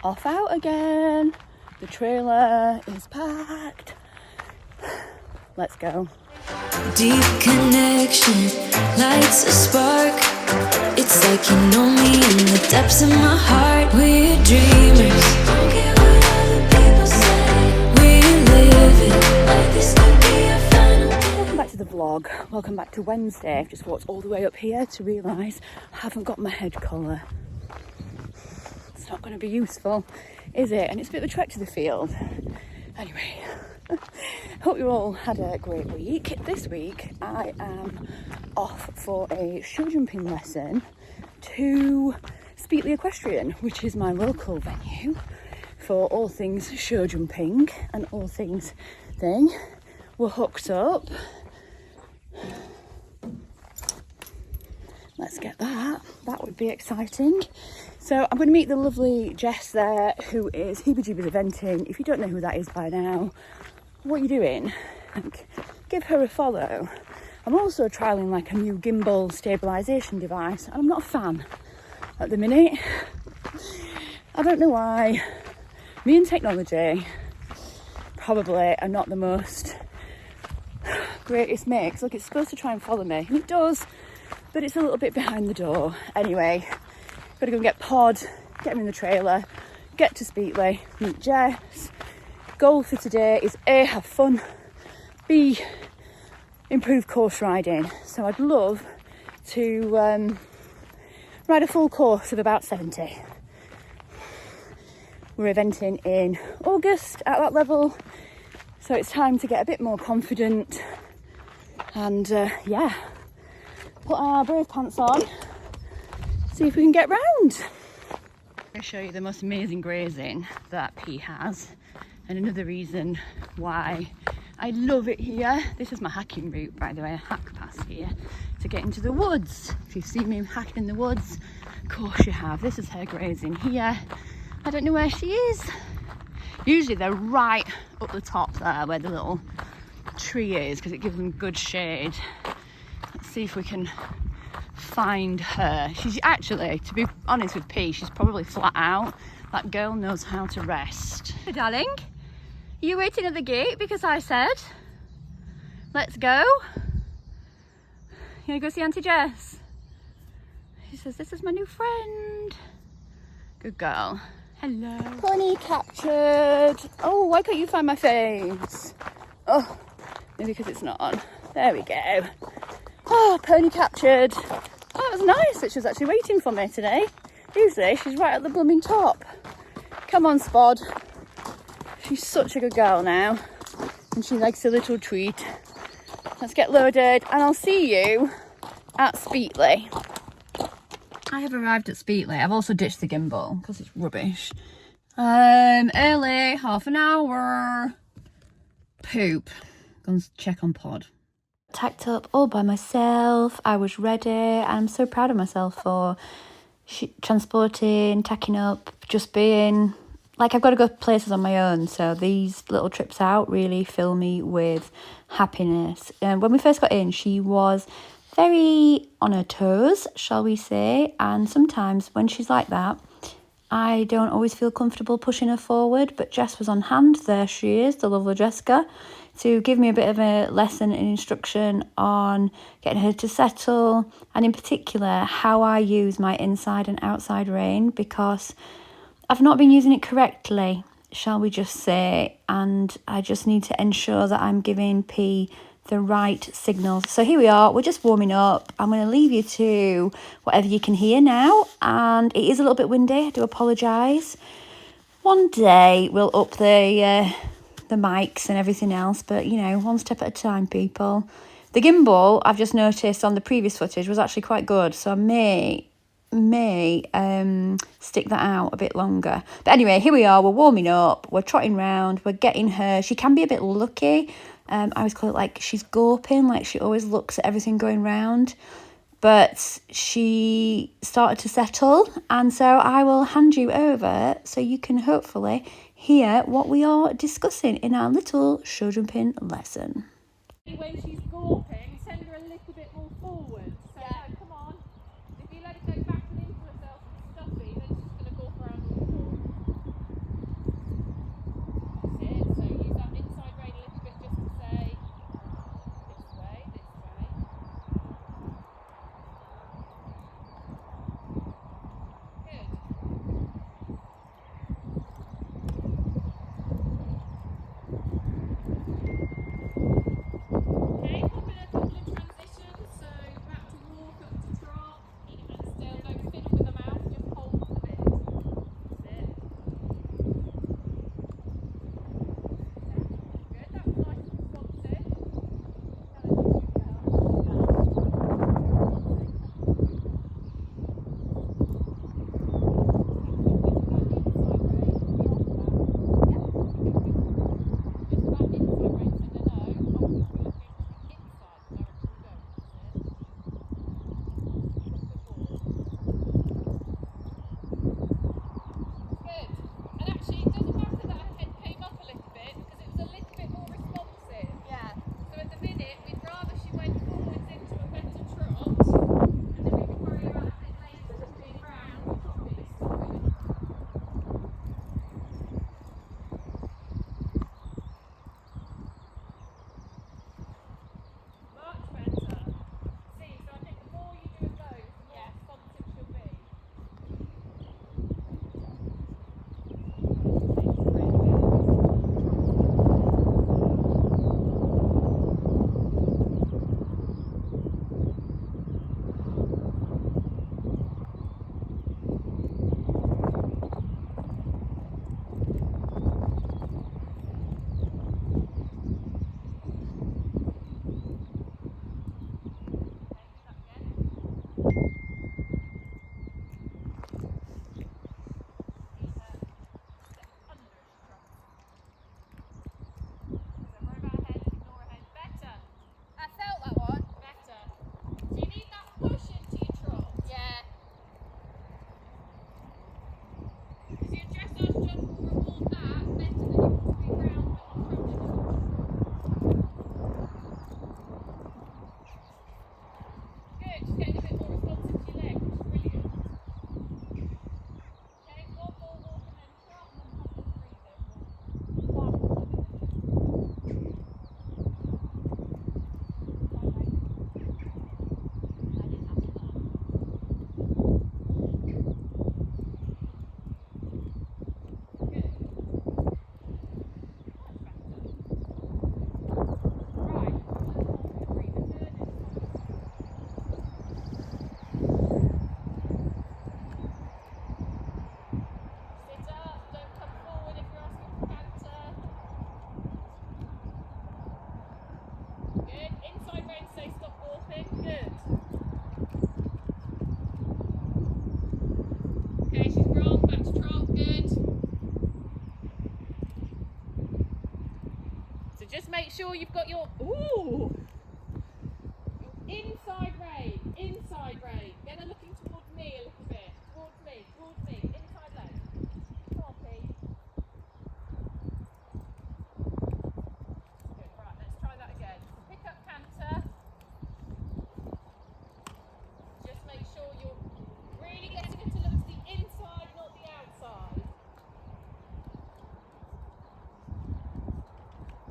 off out again. The trailer is packed. Let's go. Deep connection lights a spark. It's like you know me in the depths of my heart. We're dreamers. Don't care what other people say. We live it like this could be our final day. Welcome back to the vlog. Welcome back to Wednesday. I've just walked all the way up here to realise I haven't got my head collar. It's not going to be useful, is it? And it's a bit of a trek to the field. Anyway, hope you all had a great week. This week I am off for a show jumping lesson to Speetley Equestrian, which is my local venue for all things show jumping and all things thing. We're hooked up. Let's get that. That would be exciting. So I'm going to meet the lovely Jess there, who is Heebie-Jeebies Eventing. If you don't know who that is by now, what are you doing? Give her a follow. I'm also trialling like a new gimbal stabilisation device, and I'm not a fan at the minute. I don't know why. Me and technology probably are not the most greatest mates. Look, it's supposed to try and follow me, and it does, but it's a little bit behind the door. Anyway, gotta go and get Pod, get him in the trailer, get to Speetley, meet Jess. Goal for today is A, have fun, B, improve course riding. So I'd love to ride a full course of about 70. We're eventing in August at that level, so it's time to get a bit more confident and yeah, put our brave pants on, see if we can get round. I'm going to show you the most amazing grazing that P has, and another reason why I love it here. This is my hacking route, by the way. I hack past here to get into the woods. If you've seen me hacking in the woods, of course you have. This is her grazing here. I don't know where she is. Usually they're right up the top there where the little tree is, because it gives them good shade. Let's see if we can find her. She's actually, to be honest with P, she's probably flat out. That girl knows how to rest. Hey darling, are you waiting at the gate because I said let's go? You gonna go see Auntie Jess? She says this is my new friend. Good girl. Hello. Pony captured. Oh, why can't you find my face? Oh, maybe because it's not on. There we go. Oh, pony captured. Oh, it was nice that she was actually waiting for me today. Usually she's right at the blooming top. Come on, Spod. She's such a good girl now, and she likes a little treat. Let's get loaded and I'll see you at Speetley. I have arrived at Speetley. I've also ditched the gimbal because it's rubbish. Early, half an hour. Poop. Go and check on Pod. Tacked up all by myself. I was ready, and I'm so proud of myself for transporting, tacking up, just being like, I've got to go places on my own, so these little trips out really fill me with happiness. And when we first got in, she was very on her toes, shall we say, and sometimes when she's like that, I don't always feel comfortable pushing her forward, but Jess was on hand. There she is, the lovely Jessica, to give me a bit of a lesson and instruction on getting her to settle, and in particular how I use my inside and outside rein, because I've not been using it correctly, shall we just say, and I just need to ensure that I'm giving P the right signals. So here we are, we're just warming up. I'm going to leave you to whatever you can hear now, and it is a little bit windy, I do apologise. One day we'll up the mics and everything else, but you know, one step at a time, people. The gimbal, I've just noticed on the previous footage, was actually quite good, so I may stick that out a bit longer. But anyway, here we are, we're warming up, we're trotting round, we're getting her. She can be a bit lucky. I always call it like she's gawping, like she always looks at everything going round. But she started to settle, and so I will hand you over so you can hopefully hear what we are discussing in our little show jumping lesson. When she's gawping, send her a little bit more forward. So yeah, come on. If you let it go back and into herself and stuffy, then she's going to gawp around all the floor. Good. Okay, she's wrong. Back to trot. Good. So just make sure you've got your inside rein. Inside rein. Get her looking towards me a little bit. Towards me. Towards me. Inside leg. Come on, Pete. Good. Right. Let's try that again. Pick up canter. Just make sure you're really getting her to look to the inside, not the outside.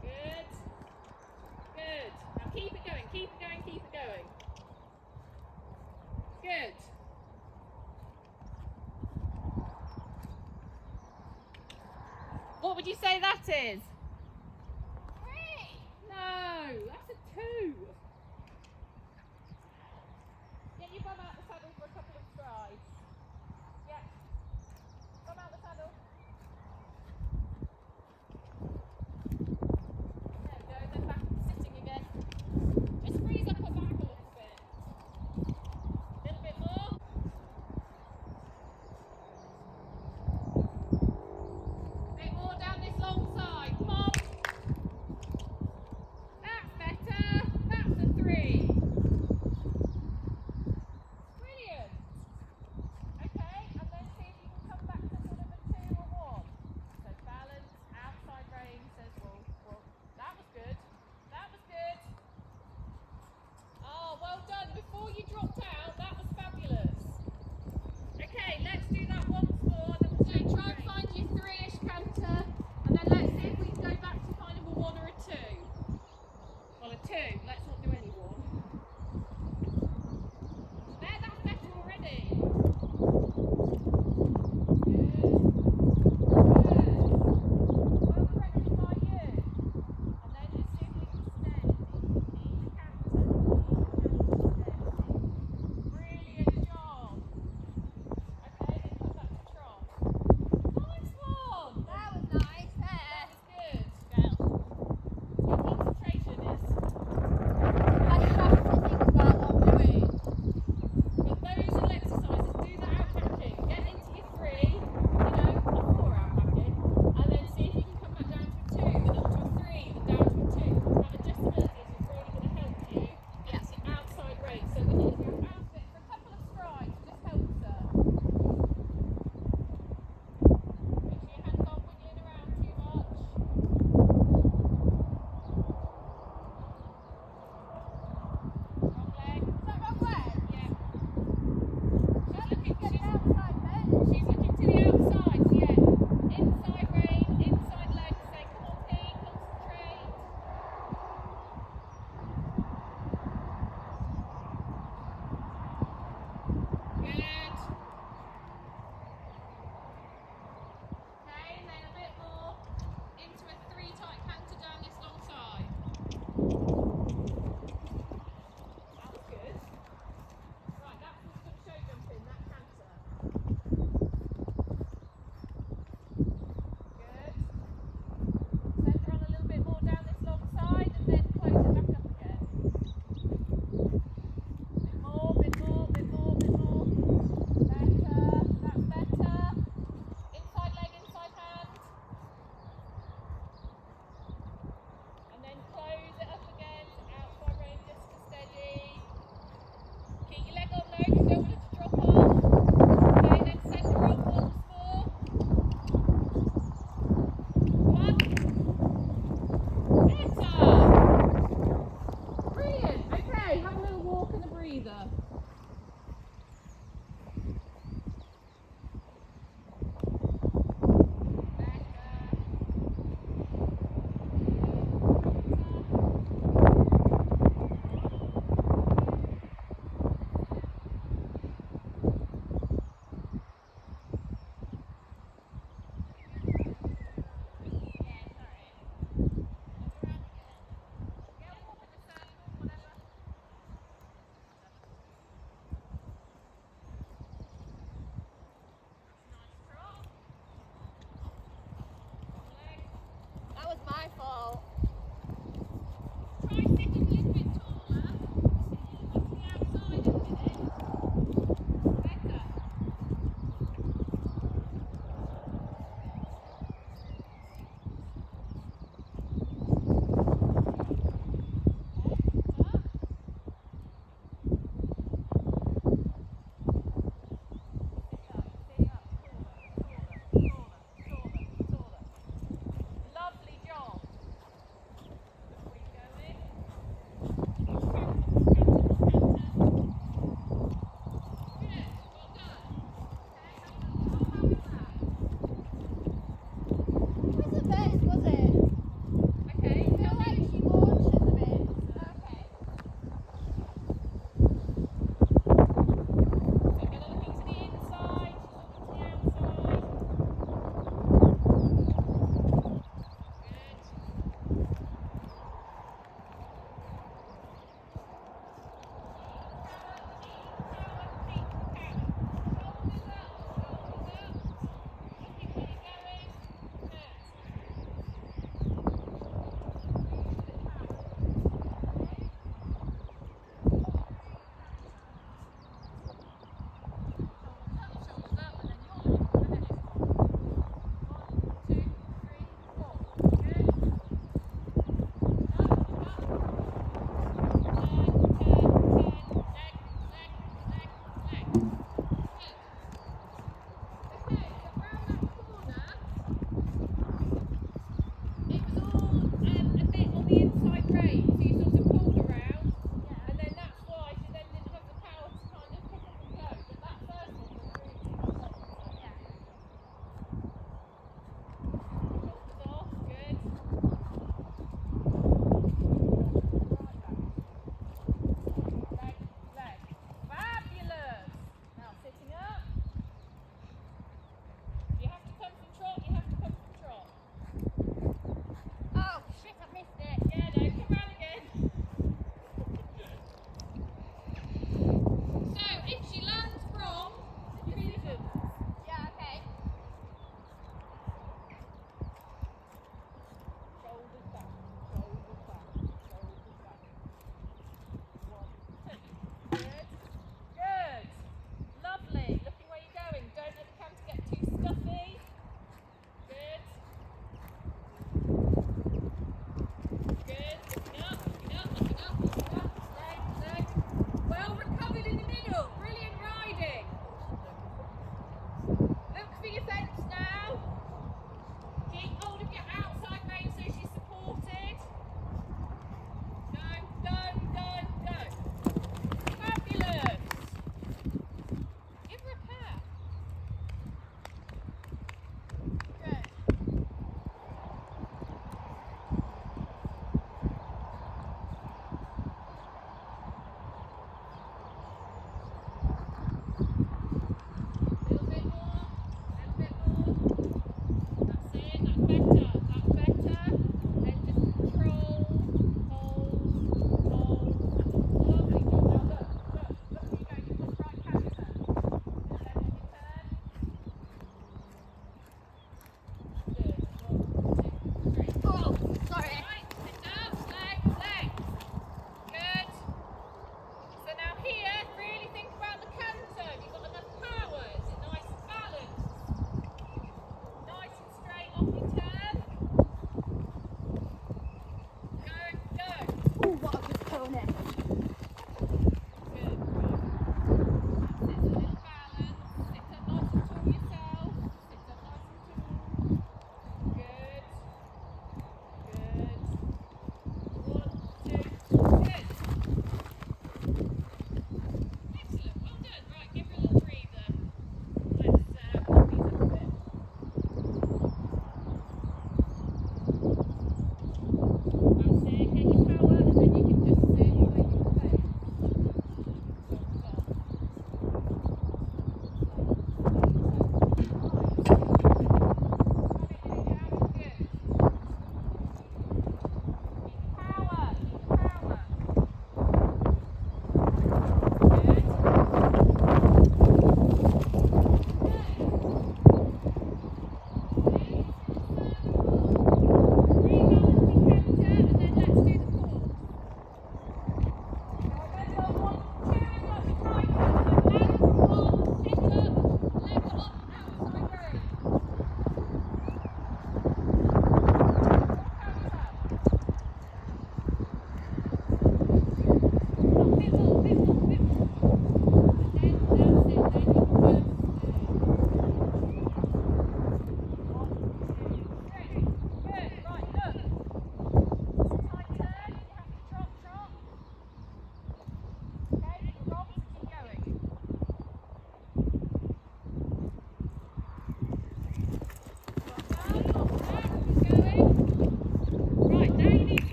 Good. Good. Now keep it going, keep it going, keep it going. Good. What would you say that is? 3. No, that's a 2. Get your bum out the saddle for a couple of strides. Yeah. Bum out the saddle. There we go, then back to sitting again. Just freeze up her back a little bit. A little bit more. A bit more down this long side. Come on. That's better. That's a 3. Brilliant. Okay, and then see if you can come back to sort of a 2 or 1. So balance, outside rein says, well, that was good. That was good. Oh, well done. Before you dropped out, that was fabulous. Okay, let's do that once more. Then we'll try and find your 3-ish canter, and then let's see if we can go back to kind of a 1 or a 2. Well, a 2. Let's not do any 1. There, that's better already. Good. Good. Well corrected by you. And then let's see if we can steady. Keep the canter. Keep the canter steady. Brilliant job. Okay, then come back to trot. Nice one. That was nice. That was good. Your concentration is. I have to think about what I'm doing. But those little exercises, do that out packing. Get into your 3, a 4 out packing, and then see if you can come back down to a 2, then up to a 3, then down to a 2. That adjustability is really going to help you. And it's the outside rein, so that if you're out there for a couple of strides, it just helps her. Make sure your hands aren't wiggling around too much. Wrong leg. Is that wrong way? Yeah. Get it outside then. She's looking to the outside, yeah. Inside rein, inside leg, say, come on Pete, concentrate. Good. Okay, and then a bit more into a 3 tight canter down this long side. That was good. Right, that was good show jumping, that canter. Good. Centre on a little bit more down this long side and then close it back up again. Bit more, bit more, bit more, bit more. Better, that's better. Inside leg, inside hand. And then close it up again, outside rein just to steady. Keep your leg on though, you don't want it to drop off. Okay, then centre on once more. Come on. Better. Brilliant. Okay, have a little walk and a breather. That was my fault. Try sitting a little bit taller. Look to the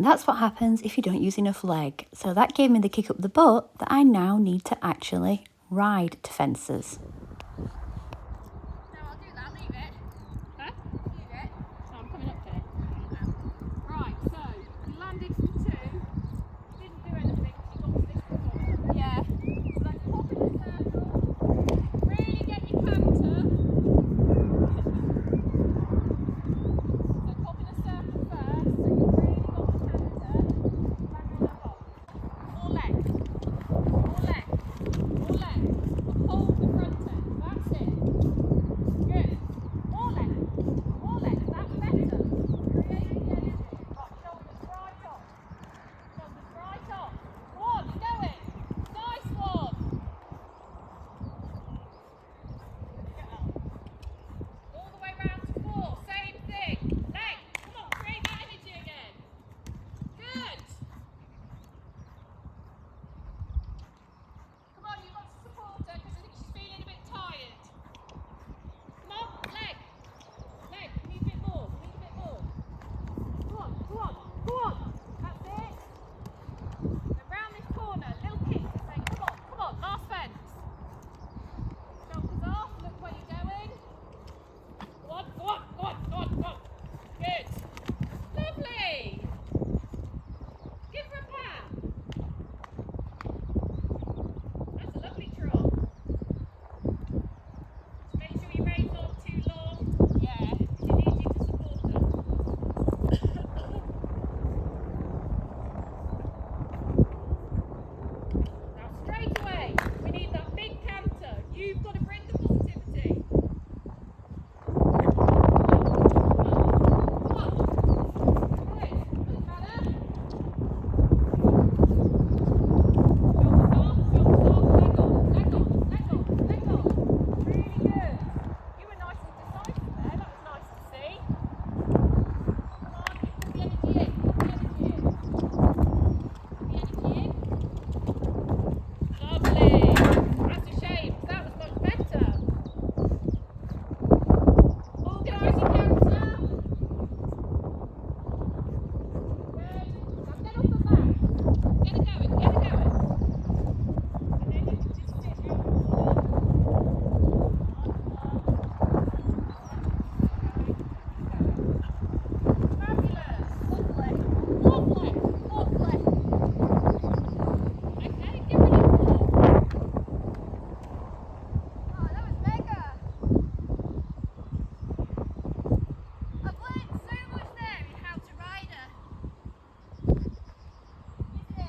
that's what happens if you don't use enough leg. So that gave me the kick up the butt that I now need to actually ride to fences. No, I'll do that. Leave it. Huh? Leave it. So I'm coming up to it. Right, so you landed from 2. Didn't do anything because you got to this before. Yeah. So then pop in the circle. Really get your canter. So pop in a circle first. So you've really got the canter. Bang on that box. More leg. More leg. More leg. Hold the front end. That's it. Good. More leg. More leg. That's better. Create the energy. Right, shoulders right off. Shoulders right off. Go on, you're going. Nice one. Get up. All the way round to 4. Same thing. Leg. Come on, create that energy again. Good. Come on, you've got to support her because I think she's feeling a bit tired. Come on, leg. Leg, we need a bit more. We need a bit more. Go on, go on, go on. That's it. Then round this corner, little kick to say, come on, last fence. Shoulders off, look where you're going. Go on, go on, go on, go on, go on. Good. Lovely. Give her a pat. That's a lovely trot. Just make sure your reins aren't too long. Yeah, she needs you to support her. Now straight away, we need that big canter. You've got to bring the positivity. Come on. Good. Doesn't matter. Leg on, leg on, leg on, leg on. Really good. You were nice and decisive there. That was nice to see. Come on, put the energy in. Put the energy in. Put the energy in. Lovely. That's a shame. That was much better. Organise your canter. Good. Now get off the back. Get it going. Get it going. And then you can just sit out the corner. Fabulous. Lovely. Lovely. Lovely. Okay, give it a more. Oh, that was mega. I've learned so much there in how to ride her. Isn't it?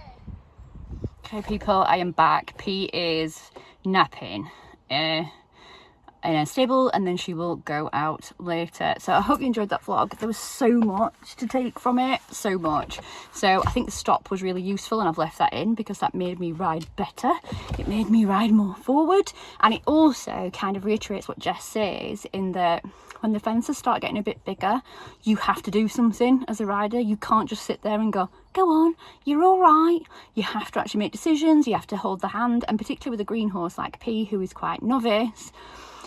Okay, people, I am back. P is napping in a stable, and then she will go out later. So I hope you enjoyed that vlog. There was so much to take from it, so much. So I think the stop was really useful, and I've left that in because that made me ride better. It made me ride more forward, and it also kind of reiterates what Jess says in that when the fences start getting a bit bigger, you have to do something as a rider. You can't just sit there and go on, you're all right. You have to actually make decisions. You have to hold the hand, and particularly with a green horse like P, who is quite novice,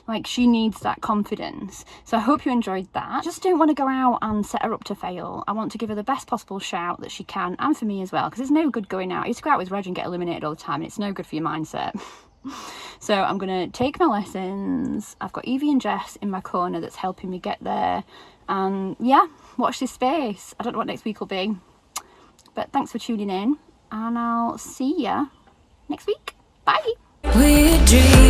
like, she needs that confidence. So I hope you enjoyed that. Just don't want to go out and set her up to fail. I want to give her the best possible shout that she can, and for me as well, because it's no good going out. You used to go out with Reg and get eliminated all the time, and it's no good for your mindset. So I'm gonna take my lessons. I've got Evie and Jess in my corner that's helping me get there, and yeah, watch this space. I don't know what next week will be, but thanks for tuning in, and I'll see ya next week. Bye. We're dreaming.